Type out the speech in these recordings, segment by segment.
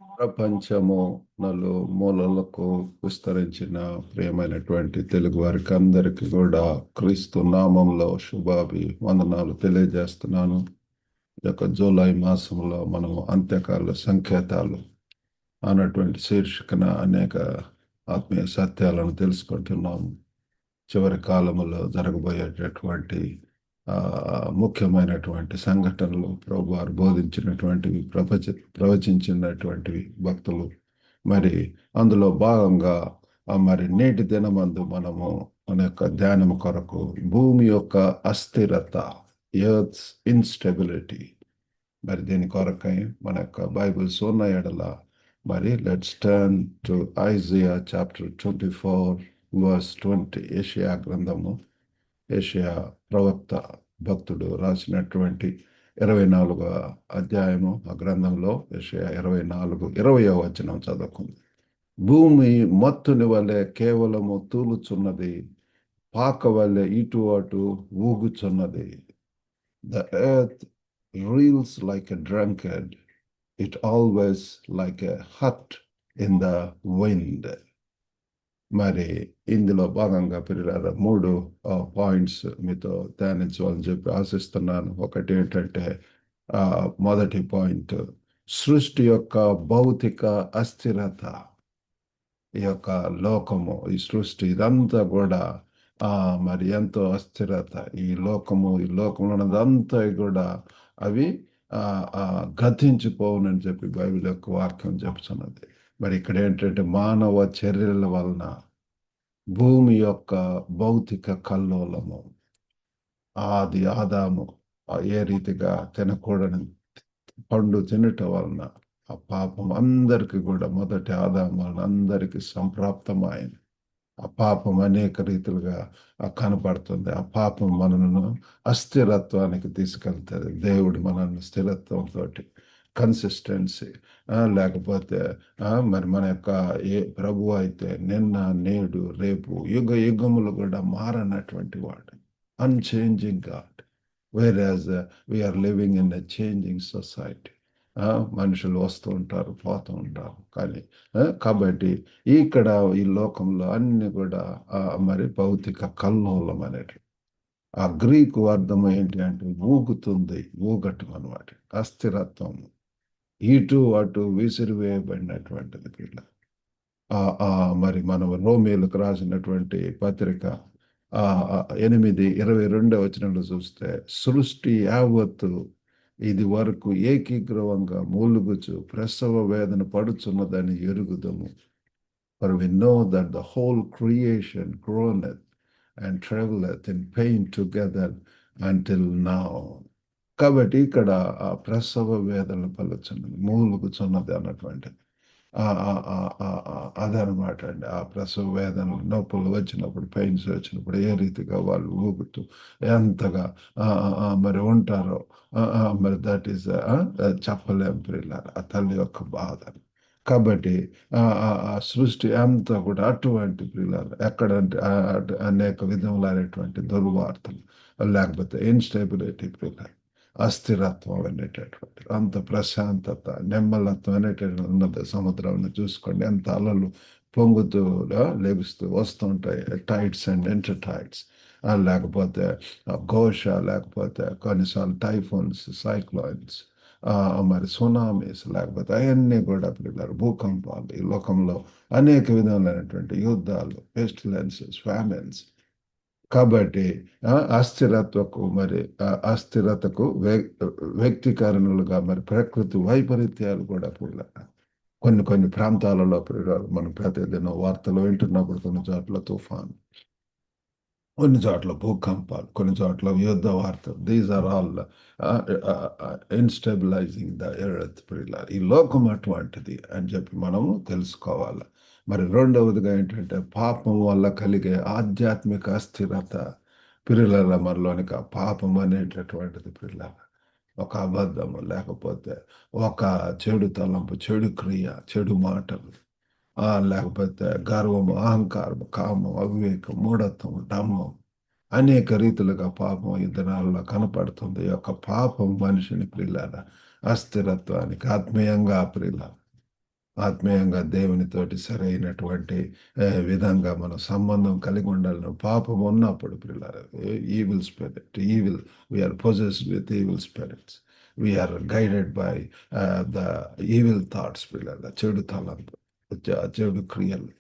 ప్రపంచము నలుమూలలకు విస్తరించిన ప్రియమైనటువంటి తెలుగు వారికి అందరికీ కూడా క్రీస్తు నామంలో వందనాలు తెలియజేస్తున్నాను. ఈ యొక్క జూలై మాసంలో మనము అంత్యకాల సంకేతాలు అన్నటువంటి శీర్షికన అనేక ఆత్మీయ సత్యాలను తెలుసుకుంటున్నాము. చివరి కాలములో జరగబోయేటటువంటి ఆ, ముఖ్యమైనటువంటి సంఘటనలు ప్రభువారు బోధించినటువంటివి, ప్రవచించినటువంటివి భక్తులు. మరి అందులో భాగంగా మరి నేటి దినమందు మనము మన యొక్క ధ్యానం కొరకు భూమి యొక్క అస్థిరత, ఎర్త్స్ ఇన్స్టెబిలిటీ, మరి దీని కొరకై మన యొక్క బైబిల్స్ ఉన్న ఎడల మరి let's turn to Isaiah chapter 24 verse 20. Isaiah గ్రంథము, ఏషియా ప్రవక్త భక్తుడు రాసినటువంటి 24వ అధ్యాయము. ఆ గ్రంథంలో ఏషియా 24, 20వ వచనం చదువుకుంది. భూమి మత్తుని వలె కేవలము తూలుచున్నది, పాక వలె ఇటు అటు ఊగుచున్నది. The earth reels like a drunkard, it always like a hut in the wind. మరి ఇందులో భాగంగా పిల్లల 3 పాయింట్స్ మీతో ధ్యానించాలని చెప్పి ఆశిస్తున్నాను. ఒకటి ఏంటంటే మొదటి పాయింట్, సృష్టి యొక్క భౌతిక అస్థిరత. ఈ యొక్క లోకము, ఈ సృష్టి ఇదంతా కూడా మరి ఎంతో అస్థిరత. ఈ లోకంలో ఉన్నదంతా కూడా అవి గతించిపోవునని చెప్పి బైబిల్ యొక్క వాక్యం చెప్తున్నది. మరి ఇక్కడ ఏంటంటే మానవ చర్యల వలన భూమి యొక్క భౌతిక కల్లోలము, ఆది ఆదాము ఏ రీతిగా తినకూడని పండు తినటం వలన ఆ పాపం అందరికీ కూడా మొదటి ఆదాము వలన అందరికీ సంప్రాప్తమైంది. ఆ పాపం అనేక రీతిలుగా కనపడుతుంది. ఆ పాపం మనను అస్థిరత్వానికి తీసుకెళ్తుంది. దేవుడు మనల్ని స్థిరత్వంతో, కన్సిస్టెన్సీ, లేకపోతే మరి మన యొక్క ప్రభు అయితే నిన్న నేడు రేపు యుగ యుగములు కూడా మారనటువంటి వాడు, unchanging God. Where we are living in a changing society. మనుషులు వస్తూ ఉంటారు, పోతూ ఉంటారు. కానీ కాబట్టి ఇక్కడ ఈ లోకంలో అన్ని కూడా మరి భౌతిక కల్లోలం అనేటి. ఆ గ్రీకు అర్థం ఏంటి అంటే ఊగుతుంది, ఊగటం అనమాట, అస్థిరత్వం, ఇటు అటు విసిరివేయబడినటువంటిది పిల్ల. మరి మనం రోమీలకు రాసినటువంటి పత్రిక 8:22 చూస్తే, సృష్టి యావత్తు ఇది వరకు ఏకీగ్రవంగా మూలుగుచు ప్రసవ వేదన పడుచున్నదని ఎరుగుదము. For we know that the whole creation groaneth and travaileth in pain together until now. కాబట్టి ఇక్కడ ఆ ప్రసవ వేదన పలుచున్నది, మూలుగుచున్నది అన్నటువంటిది అదనమాట అండి. ఆ ప్రసవ వేదనలు, నొప్పులు వచ్చినప్పుడు, పెయిన్స్ వచ్చినప్పుడు ఏ రీతిగా వాళ్ళు ఊగుతూ ఎంతగా మరి ఉంటారో మరి దట్ ఈస్ చెప్పలేం పిల్లలు, ఆ తల్లి యొక్క బాధ. కాబట్టి ఆ సృష్టి అంతా కూడా అటువంటి పిల్లలు ఎక్కడంటే అనేక విధములైనటువంటి దుర్వార్తలు, లేకపోతే ఇన్స్టెబిలిటీ పిల్లలు, అస్థిరత్వం అనేటటువంటి, అంత ప్రశాంతత, నెమ్మలత్వం అనేటటువంటి ఉన్నది. సముద్రాన్ని చూసుకోండి, ఎంత అలలు పొంగుతూ లెగుస్తూ వస్తుంటాయి, టైడ్స్ అండ్ ఇంటర్ టైడ్స్. లేకపోతే ఘోష, లేకపోతే కొన్నిసార్లు టైఫోన్స్, సైక్లోన్స్, మరి సునామీస్, లేకపోతే అవన్నీ కూడా పిల్లలు, భూకంపాలు. ఈ లోకంలో అనేక విధములైనటువంటి యుద్ధాలు, పెస్టిలెన్సెస్, ఫ్యామిన్స్. కాబట్టి అస్థిరతకు వ్యక్తీకరణలుగా మరి ప్రకృతి వైపరీత్యాలు కూడా కొన్ని కొన్ని ప్రాంతాలలో మనం ప్రతిదినం వార్తలు వింటున్నప్పుడు కొన్ని చోట్ల తుఫాను, కొన్ని చోట్ల భూకంపాలు, కొన్ని చోట్ల యుద్ధ వార్తలు. These are all instabilising the earth. ఈ లోకం అటువంటిది అని చెప్పి మనము తెలుసుకోవాలి. మరి రెండవదిగా ఏంటంటే పాపం వల్ల కలిగే ఆధ్యాత్మిక అస్థిరత. మనలోనికి ఆ పాపం అనేటటువంటిది ఒక అబద్ధము, లేకపోతే ఒక చెడు తలంపు, చెడు క్రియ, చెడు మాటలు, లేకపోతే గర్వము, అహంకారము, కామం, అవివేకం, మూఢత్వం, డమ్మం, అనేక రీతులుగా పాపం ఈ దినాల్లో కనపడుతుంది. ఈ యొక్క పాపం మనిషిని అస్థిరత్వానికి, ఆత్మీయంగా ఆత్మీయంగా దేవునితోటి సరైనటువంటి విధంగా మనం సంబంధం కలిగి ఉండాలని పాపం ఉన్నప్పుడు పిల్లలు evil spirit we are possessed with evil spirits we are guided by the evil thoughts పిల్లలు చెడు తలంపు చెడు క్రియలు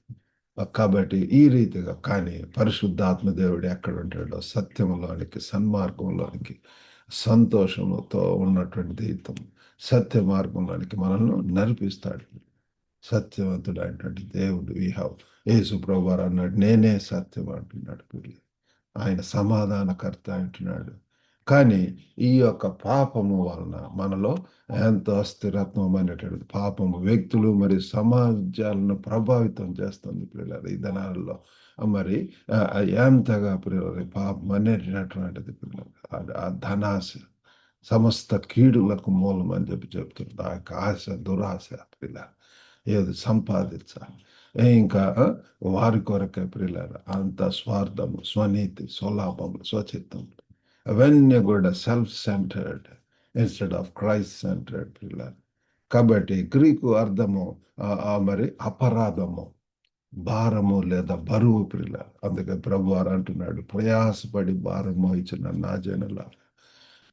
కాబట్టి ఈ రీతిగా కానీ పరిశుద్ధాత్మ దేవుడు ఎక్కడ ఉంటాడో సత్యంలోనికి సన్మార్గంలోనికి సంతోషంతో ఉన్నటువంటి జీవితం సత్య మార్గంలోనికి మనల్ని నడిపిస్తాడు. సత్యవంతుడు అయినటువంటి దేవుడు యేసు ప్రభువారు అన్నాడు, నేనే సత్యం అంటున్నాడు పిల్లలు. ఆయన సమాధానకర్త అంటున్నాడు. కానీ ఈ యొక్క పాపము వలన మనలో ఎంతో స్థిరత్వమైనటువంటి పాపము వ్యక్తులు మరి సమాజాలను ప్రభావితం చేస్తుంది పిల్లలు ఈ దినాలలో. మరి ఎంతగా పిల్లలు పాపం అనేటటువంటిది పిల్లలు ఆ ధనాశ సమస్త కీడులకు మూలం అని చెప్తుంది. ఆ యొక్క ఆశ దురాశ పిల్లలు ఏది సంపాదించాలి ఇంకా వారి కొరకే ప్రియులారా అంత స్వార్థము స్వనీతి స్వలాభము స్వచిత్తం అవన్నీ కూడా self centred instead of Christ centred ప్రియులారా. కాబట్టి గ్రీకు అర్థము మరి అపరాధము భారము లేదా బరువు ప్రియులారా. అందుకే ప్రభు వారు అంటున్నాడు, ప్రయాసపడి భారము ఇచ్చిన నా జనుల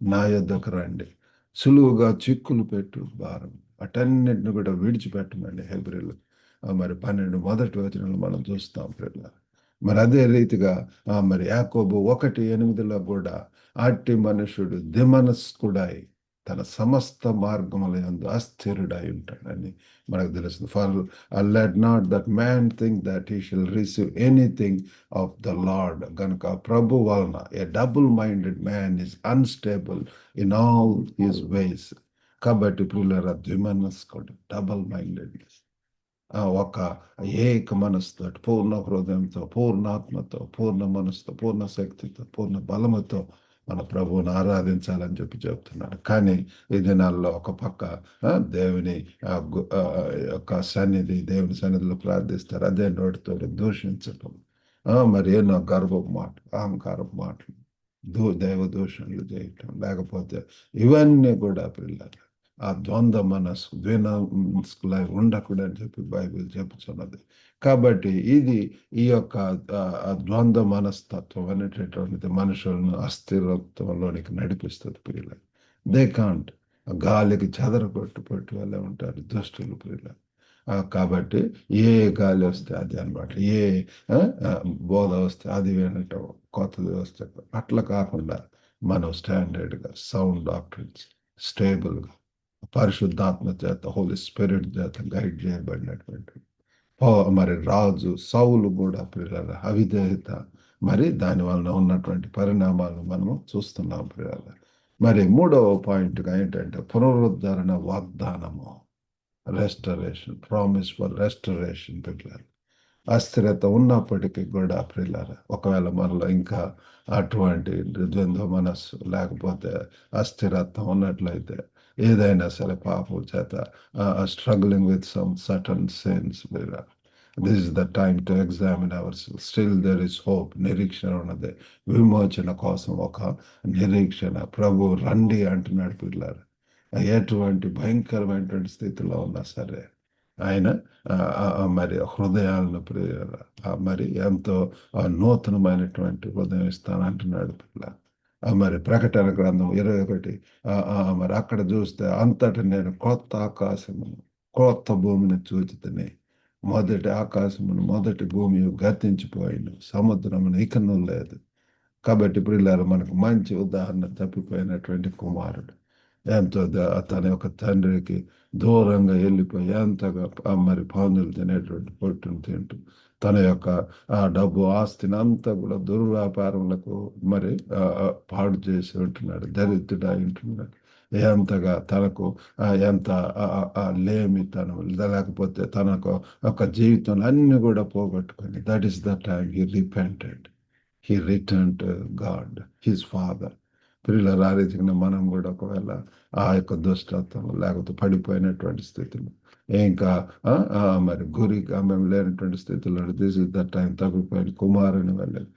నా యొద్దకు రండి, సులువుగా చిక్కులు పెట్టు భారం అటన్నిటిని కూడా విడిచిపెట్టమండి హెబ్రీలు మరి 12 మొదటి వచనంలో మనం చూస్తాం పిల్లలు. మరి అదే రీతిగా మరి యాకోబు 1:8 కూడా అట్టి మనుషుడు దిమనస్కుడై తన సమస్త మార్గముల యందు అస్థిరుడై ఉంటాడని మనకు తెలుస్తుంది. For let not that man think that he shall receive anything of the Lord. కనుక ప్రభు వలన a double minded man is unstable in all his ways. కాబట్టి ప్రియులారా ద్విమనస్కుడు డబుల్ మైండెడ్నెస్ ఒక ఏక మనసుతో పూర్ణ హృదయంతో పూర్ణాత్మతో పూర్ణ మనసుతో పూర్ణ శక్తితో పూర్ణ బలముతో మన ప్రభువుని ఆరాధించాలని చెప్తున్నాడు. కానీ ఈ దినాల్లో ఒక పక్క దేవుని యొక్క దేవుని సన్నిధిలో ప్రార్థిస్తారు, అదే నోటితో దూషించటం మరి ఎన్నో గర్వపు మాటలు అహంకారపు మాటలు దైవ దూషణలు చేయటం లేకపోతే ఇవన్నీ కూడా పిల్లలు ఆ ద్వంద్వ మనస్సు ద్విమనస్కులై ఉండకూడదని చెప్పి బైబిల్ చెప్పుచున్నది. కాబట్టి ఇది ఈ యొక్క ద్వంద్వ మనస్తత్వం అనేటటువంటిది మనుషులను అస్థిరత్వంలోనికి నడిపిస్తుంది పిల్లలు. దే కాంట్ గాలికి చెదరగొట్టుపట్టు వాళ్ళే ఉంటారు దుష్టులు పిల్లలు. కాబట్టి ఏ గాలి వస్తే అది అనమాట, ఏ బోధ వస్తే అది వినటం, కొత్తది వస్తే అట్లా కాకుండా మనం స్టాండర్డ్గా సౌండ్ డాక్టర్స్ స్టేబుల్గా పరిశుద్ధాత్మ చేత హోలీ స్పిరిట్ చేత గైడ్ చేయబడినటువంటి మరి రాజు సౌలు కూడా పిల్లల అవిధేయత మరి దాని వలన ఉన్నటువంటి పరిణామాలను మనము చూస్తున్నాం పిల్లల. మరి 3వ పాయింట్గా ఏంటంటే పునరుద్ధరణ వాగ్దానము, రెస్టరేషన్, ప్రామిస్ ఫర్ రెస్టరేషన్ పిల్లలు. అస్థిరత ఉన్నప్పటికీ కూడా ప్రియులారా ఒకవేళ మనలో ఇంకా అటువంటి ద్వంద్వ మనస్సు లేకపోతే అస్థిరత్వం ఉన్నట్లయితే ఏదైనా సరే పాపం చేత struggling with some sudden sense this is the time to examine our still there is hope. నిరీక్షణ ఉన్నది, విమోచన కోసం ఒక నిరీక్షణ. ప్రభు రండి అంటున్నాడు పిల్లలు. ఎటువంటి భయంకరమైనటువంటి స్థితిలో ఉన్నా సరే ఆయన మరి హృదయాలను మరి ఎంతో నూతనమైనటువంటి హృదయం ఇస్తానంటున్నాడు పిల్ల. మరి ప్రకటన గ్రంథం 21 మరి అక్కడ చూస్తే అంతటి నేను కొత్త ఆకాశమును కొత్త భూమిని చూచితిని, మొదటి ఆకాశమును మొదటి భూమి గతించిపోయిన సముద్రమును ఇకను లేదు. కాబట్టి పిల్లలు మనకు మంచి ఉదాహరణ తప్పిపోయినటువంటి కుమారుడు ఎంతో తన యొక్క తండ్రికి దూరంగా వెళ్ళిపోయి ఎంతగా మరి పాందులు తినేటువంటి పొట్టును తింటూ తన యొక్క ఆ డబ్బు ఆస్తిని అంతా కూడా దుర్వ్యాపారములకు మరి పాడు చేసి ఉంటున్నాడు, దరిద్రుడు ఉంటున్నాడు. ఎంతగా తనకు ఎంత లేమితనం లేకపోతే తనకు ఒక జీవితంలో అన్ని కూడా పోగొట్టుకొని that is the time he repented, he return to God his father. పిల్లలు ఆ రీతిగా మనం కూడా ఒకవేళ ఆ యొక్క దుష్టత్వం లేకపోతే పడిపోయినటువంటి స్థితిలో ఇంకా మరి గురికి మేము లేనటువంటి స్థితిలో దిస్ ఇస్ ద టైం తప్పిపోయిన కుమారుని వెళ్ళేది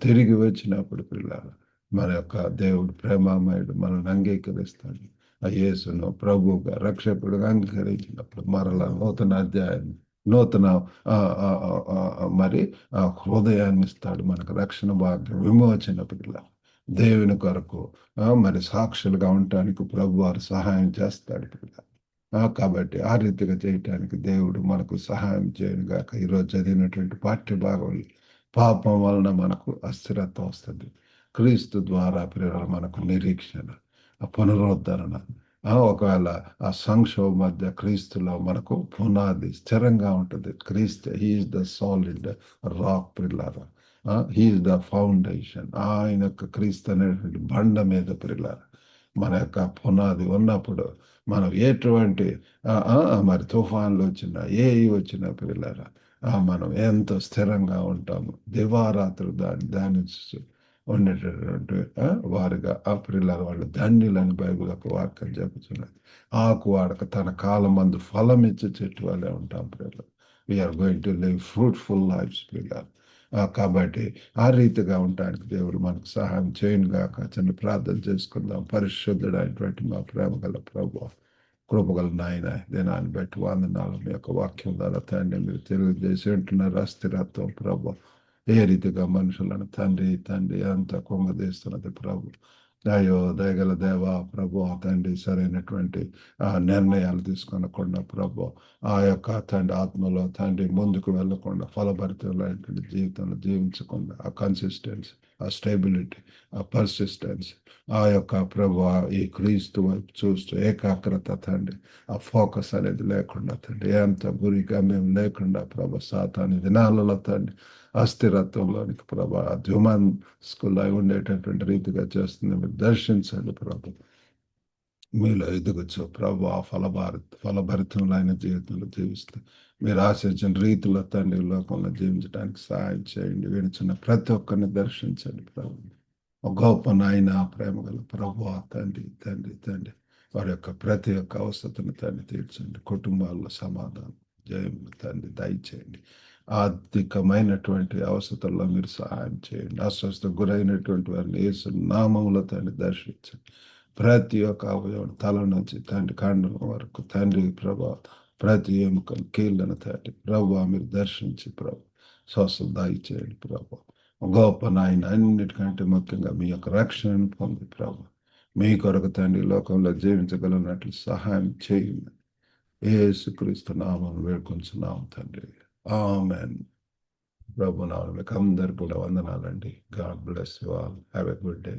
తిరిగి వచ్చినప్పుడు పిల్లలు మన యొక్క దేవుడు ప్రేమామయుడు మనల్ని అంగీకరిస్తాడు. ఆ యేసును ప్రభువుగా రక్షకుడుగా అంగీకరించినప్పుడు మరలా నూతన అధ్యాయాన్ని నూతన ఆ, ఆ, ఆ, మరి ఆ హృదయాన్ని ఇస్తాడు మనకు రక్షణ భాగ్యం విమోచన పిల్ల దేవుని కొరకు మరి సాక్షులుగా ఉండటానికి ప్రభు వారు సహాయం చేస్తాడు పిల్ల కాబట్టి ఆ రీతిగా చేయటానికి దేవుడు మనకు సహాయం చేయను గాక ఈరోజు చదివినటువంటి పాఠ్య భాగం పాపం వలన మనకు అస్థిరత్వం వస్తుంది క్రీస్తు ద్వారా ప్రేరణ మనకు నిరీక్షణ ఆ పునరుద్ధరణ ఒకవేళ ఆ సంక్షోభ మధ్య క్రీస్తులో మనకు పునాది స్థిరంగా ఉంటుంది క్రీస్తు he is the solid rock pillar he is the foundation ఆయన యొక్క క్రీస్తు అనేటువంటి బండ మీద పిల్లర్ మన యొక్క పునాది ఉన్నప్పుడు మనం ఎటువంటి మరి తుఫాన్లు వచ్చినా వచ్చినా పిల్లరా మనం ఎంతో స్థిరంగా ఉంటాము దివారాత్రులు ధ్యానిస్తూ ఉండేటటువంటి వారిగా ఆ పిల్లల వాళ్ళు ధన్యులని బైబిల్ ఒక వాక్యం చెబుతున్నది ఆకు వాడక తన కాలం మందు ఫలం ఇచ్చే చెట్టు వల్లే ఉంటాం పిల్లలు we are going to live fruitful lifes పిల్లలు కాబట్టి ఆ రీతిగా ఉండడానికి దేవుడు మనకు సహాయం చేయను గాక చిన్న ప్రార్థన చేసుకుందాం పరిశుద్ధుడైనటువంటి మా ప్రేమ గల ప్రభు కృపగల నాయన దినాన్ని బట్టి వందనాలు మీ యొక్క వాక్యం ద్వారా తండ్రి మీరు తెలియజేసి ఉంటున్నారు అస్థిరత్వం ప్రభు ఏ రీతిగా మనుషులను తండ్రి తండ్రి అంతా కొంగదీస్తున్నది ప్రభు అయ్యో దయగల దేవ ప్రభు తండ్రి సరైనటువంటి నిర్ణయాలు తీసుకొనకుండా ప్రభు ఆ యొక్క తండ్రి ఆత్మలో తండ్రి ముందుకు వెళ్ళకుండా ఫలభరితమైనటువంటి జీవితంలో జీవించకుండా ఆ కన్సిస్టెన్సీ ఆ స్టెబిలిటీ ఆ పర్సిస్టెన్స్ ఆ యొక్క ప్రభు ఈ క్రీస్తు వైపు చూస్తూ ఏకాగ్రత తండ్రి ఆ ఫోకస్ అనేది లేకుండా తండ్రి ఎంత గురిగా మేము లేకుండా ప్రభు సాతాని దినాలలో తండ్రి అస్థిరత్వంలోనికి ప్రభా హ్యూమన్ స్కూల్లో ఉండేటటువంటి రీతిగా చేస్తుంది మీరు దర్శించండి ప్రభు మీలో ఎదుగచ్చు ప్రభు ఆ ఫలభరితములైన జీవితంలో జీవిస్తూ మీరు ఆశించిన రీతిలో తండ్రి లోకంలో జీవించడానికి సహాయం చేయండి వినిచిన ప్రతి ఒక్కరిని దర్శించండి ప్రభు ఒక గొప్ప నాయన ప్రేమ గల ప్రభు తండ్రి తండ్రి తండ్రి వారి యొక్క ప్రతి ఒక్క అవసరతను తండ్రి తీర్చండి కుటుంబాల్లో సమాధానం జయం తండ్రి దయచేయండి ఆర్థికమైనటువంటి అవసరతల్లో మీరు సహాయం చేయండి అస్వస్థ గురైనటువంటి వారిని యేసు నామములో తండ్రి దర్శించండి ప్రతి ఒక్క అవయవం తల నుంచి తండ్రి కాండం వరకు తండ్రి ప్రభా ప్రతి ఎముకలు కీళ్ళను తండ్రి ప్రభు మీరు దర్శించి ప్రభు స్వస్థత దయచేయండి ప్రభు గొప్ప నాయన అన్నిటికంటే ముఖ్యంగా మీ యొక్క రక్షణను పొంది ప్రభు మీ కొరకు తండ్రి లోకంలో జీవించగలిగినట్లు సహాయం చేయండి యేసుక్రీస్తు నామం వేడుకొంచున్నాం తండ్రి ఆమెన్ ప్రభు నామం మీకు అందరు కూడా వందనాలండి God bless you all have a good day